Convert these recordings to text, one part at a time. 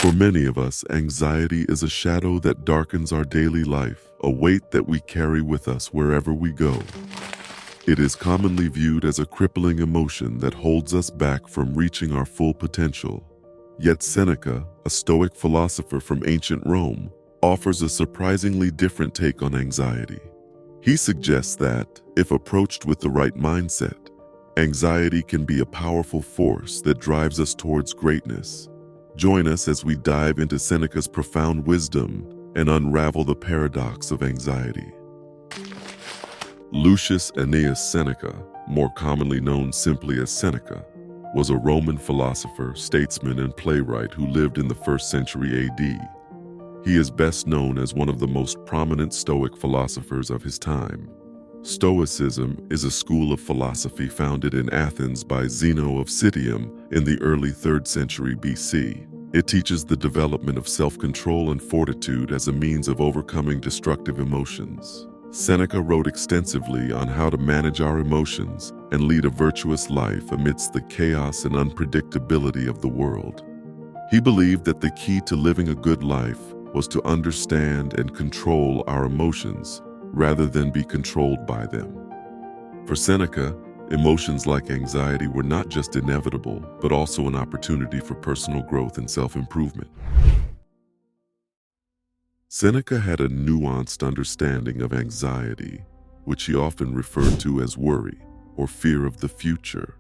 For many of us, anxiety is a shadow that darkens our daily life, a weight that we carry with us wherever we go. It is commonly viewed as a crippling emotion that holds us back from reaching our full potential. Yet Seneca, a Stoic philosopher from ancient Rome, offers a surprisingly different take on anxiety. He suggests that, if approached with the right mindset, anxiety can be a powerful force that drives us towards greatness. Join us as we dive into Seneca's profound wisdom and unravel the paradox of anxiety. Lucius Annaeus Seneca, more commonly known simply as Seneca, was a Roman philosopher, statesman, and playwright who lived in the 1st century AD. He is best known as one of the most prominent Stoic philosophers of his time. Stoicism is a school of philosophy founded in Athens by Zeno of Citium in the early 3rd century BC. It teaches the development of self-control and fortitude as a means of overcoming destructive emotions. Seneca wrote extensively on how to manage our emotions and lead a virtuous life amidst the chaos and unpredictability of the world. He believed that the key to living a good life was to understand and control our emotions rather than be controlled by them. For Seneca, emotions like anxiety were not just inevitable, but also an opportunity for personal growth and self-improvement. Seneca had a nuanced understanding of anxiety, which he often referred to as worry or fear of the future.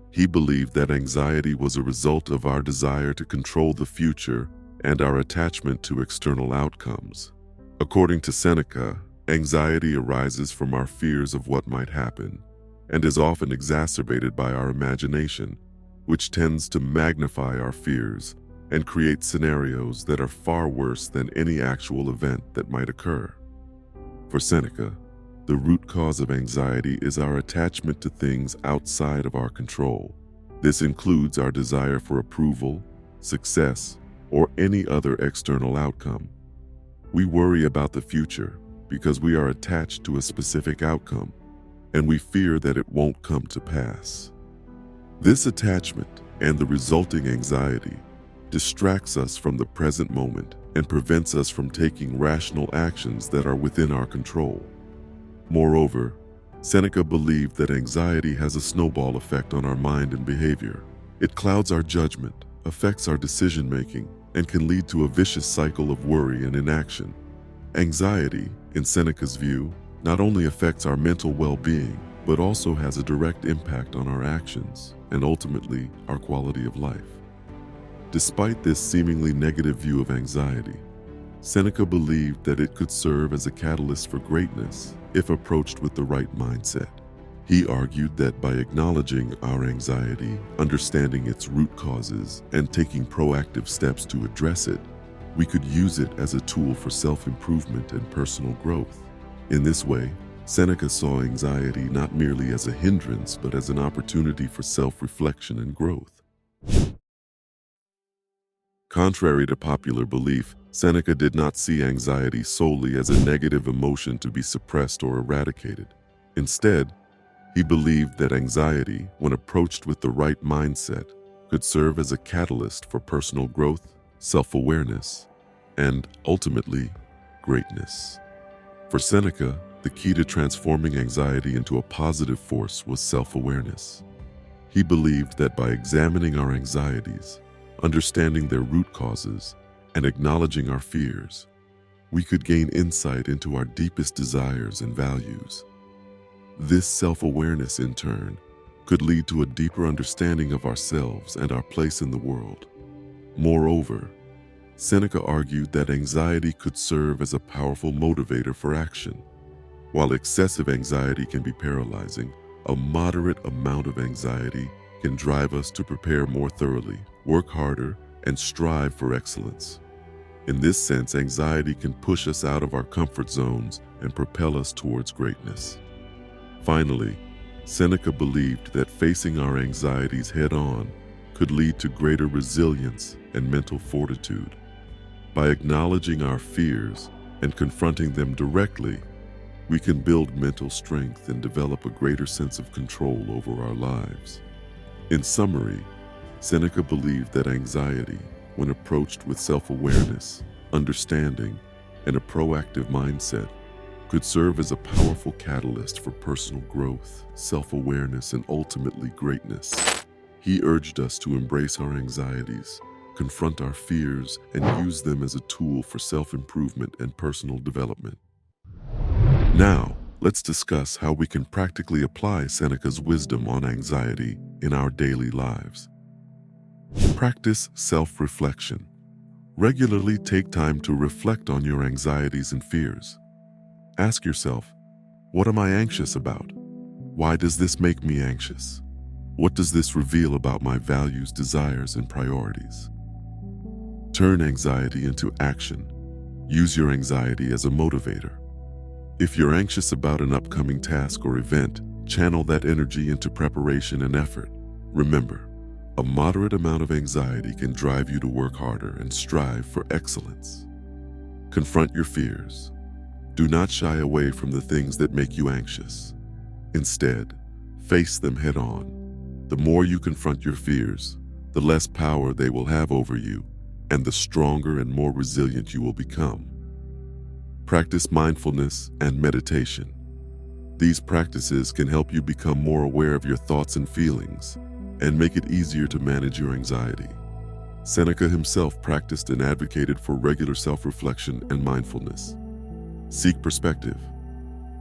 He believed that anxiety was a result of our desire to control the future and our attachment to external outcomes. According to Seneca, anxiety arises from our fears of what might happen and is often exacerbated by our imagination, which tends to magnify our fears and create scenarios that are far worse than any actual event that might occur. For Seneca, the root cause of anxiety is our attachment to things outside of our control. This includes our desire for approval, success, or any other external outcome. We worry about the future because we are attached to a specific outcome, and we fear that it won't come to pass. This attachment and the resulting anxiety distracts us from the present moment and prevents us from taking rational actions that are within our control. Moreover, Seneca believed that anxiety has a snowball effect on our mind and behavior. It clouds our judgment, affects our decision-making, and can lead to a vicious cycle of worry and inaction. Anxiety, in Seneca's view, not only affects our mental well-being, but also has a direct impact on our actions and ultimately our quality of life. Despite this seemingly negative view of anxiety, Seneca believed that it could serve as a catalyst for greatness if approached with the right mindset. He argued that by acknowledging our anxiety, understanding its root causes, and taking proactive steps to address it, we could use it as a tool for self-improvement and personal growth. In this way, Seneca saw anxiety not merely as a hindrance, but as an opportunity for self-reflection and growth. Contrary to popular belief, Seneca did not see anxiety solely as a negative emotion to be suppressed or eradicated. Instead, he believed that anxiety, when approached with the right mindset, could serve as a catalyst for personal growth, self-awareness, and ultimately, greatness. For Seneca, the key to transforming anxiety into a positive force was self-awareness. He believed that by examining our anxieties, understanding their root causes, and acknowledging our fears, we could gain insight into our deepest desires and values. This self-awareness, in turn, could lead to a deeper understanding of ourselves and our place in the world. Moreover, Seneca argued that anxiety could serve as a powerful motivator for action. While excessive anxiety can be paralyzing, a moderate amount of anxiety can drive us to prepare more thoroughly, work harder, and strive for excellence. In this sense, anxiety can push us out of our comfort zones and propel us towards greatness. Finally, Seneca believed that facing our anxieties head-on could lead to greater resilience and mental fortitude. By acknowledging our fears and confronting them directly, we can build mental strength and develop a greater sense of control over our lives. In summary, Seneca believed that anxiety, when approached with self-awareness, understanding, and a proactive mindset, could serve as a powerful catalyst for personal growth, self-awareness, and ultimately greatness. He urged us to embrace our anxieties, confront our fears, and use them as a tool for self-improvement and personal development. Now, let's discuss how we can practically apply Seneca's wisdom on anxiety in our daily lives. Practice self-reflection. Regularly take time to reflect on your anxieties and fears. Ask yourself, what am I anxious about? Why does this make me anxious? What does this reveal about my values, desires, and priorities? Turn anxiety into action. Use your anxiety as a motivator. If you're anxious about an upcoming task or event, channel that energy into preparation and effort. Remember, a moderate amount of anxiety can drive you to work harder and strive for excellence. Confront your fears. Do not shy away from the things that make you anxious. Instead, face them head on. The more you confront your fears, the less power they will have over you, and the stronger and more resilient you will become. Practice mindfulness and meditation. These practices can help you become more aware of your thoughts and feelings, and make it easier to manage your anxiety. Seneca himself practiced and advocated for regular self-reflection and mindfulness. Seek perspective.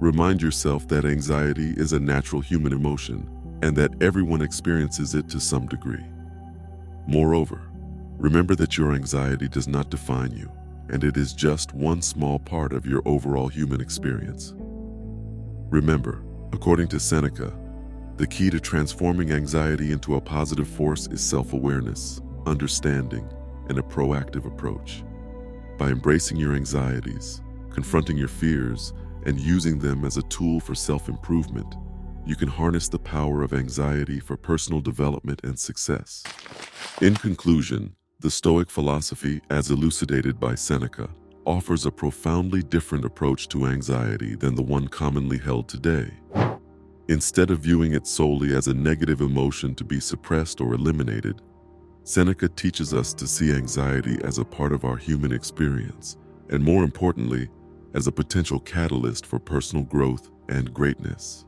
Remind yourself that anxiety is a natural human emotion and that everyone experiences it to some degree. Moreover, remember that your anxiety does not define you, and it is just one small part of your overall human experience. Remember, according to Seneca, the key to transforming anxiety into a positive force is self-awareness, understanding, and a proactive approach. By embracing your anxieties, confronting your fears, and using them as a tool for self-improvement, you can harness the power of anxiety for personal development and success. In conclusion, the Stoic philosophy, as elucidated by Seneca, offers a profoundly different approach to anxiety than the one commonly held today. Instead of viewing it solely as a negative emotion to be suppressed or eliminated, Seneca teaches us to see anxiety as a part of our human experience, and more importantly, as a potential catalyst for personal growth and greatness.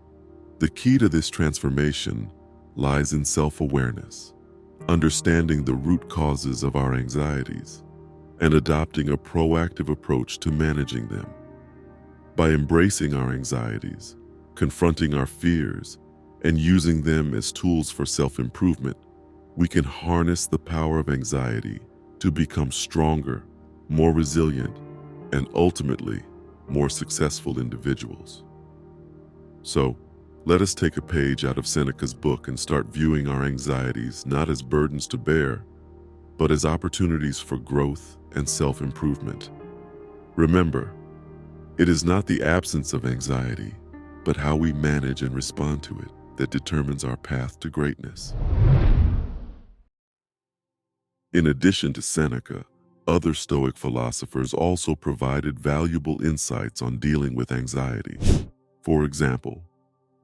The key to this transformation lies in self-awareness, understanding the root causes of our anxieties, and adopting a proactive approach to managing them. By embracing our anxieties, confronting our fears, and using them as tools for self-improvement, we can harness the power of anxiety to become stronger, more resilient, and ultimately more successful individuals. So, let us take a page out of Seneca's book and start viewing our anxieties not as burdens to bear, but as opportunities for growth and self-improvement. Remember, it is not the absence of anxiety, but how we manage and respond to it that determines our path to greatness. In addition to Seneca, other Stoic philosophers also provided valuable insights on dealing with anxiety. For example,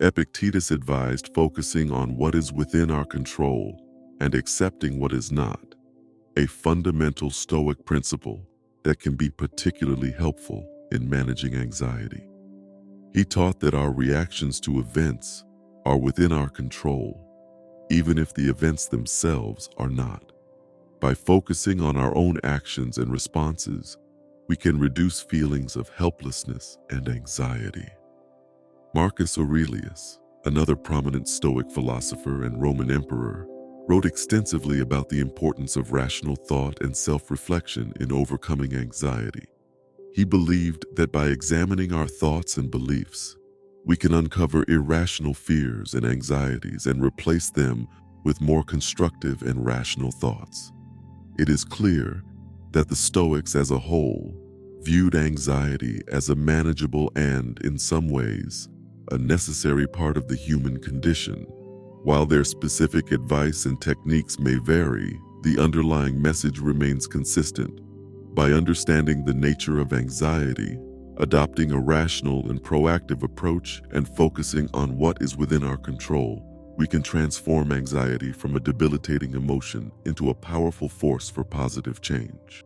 Epictetus advised focusing on what is within our control and accepting what is not, a fundamental Stoic principle that can be particularly helpful in managing anxiety. He taught that our reactions to events are within our control, even if the events themselves are not. By focusing on our own actions and responses, we can reduce feelings of helplessness and anxiety. Marcus Aurelius, another prominent Stoic philosopher and Roman emperor, wrote extensively about the importance of rational thought and self-reflection in overcoming anxiety. He believed that by examining our thoughts and beliefs, we can uncover irrational fears and anxieties and replace them with more constructive and rational thoughts. It is clear that the Stoics as a whole viewed anxiety as a manageable and, in some ways, a necessary part of the human condition. While their specific advice and techniques may vary, the underlying message remains consistent. By understanding the nature of anxiety, adopting a rational and proactive approach, and focusing on what is within our control, we can transform anxiety from a debilitating emotion into a powerful force for positive change.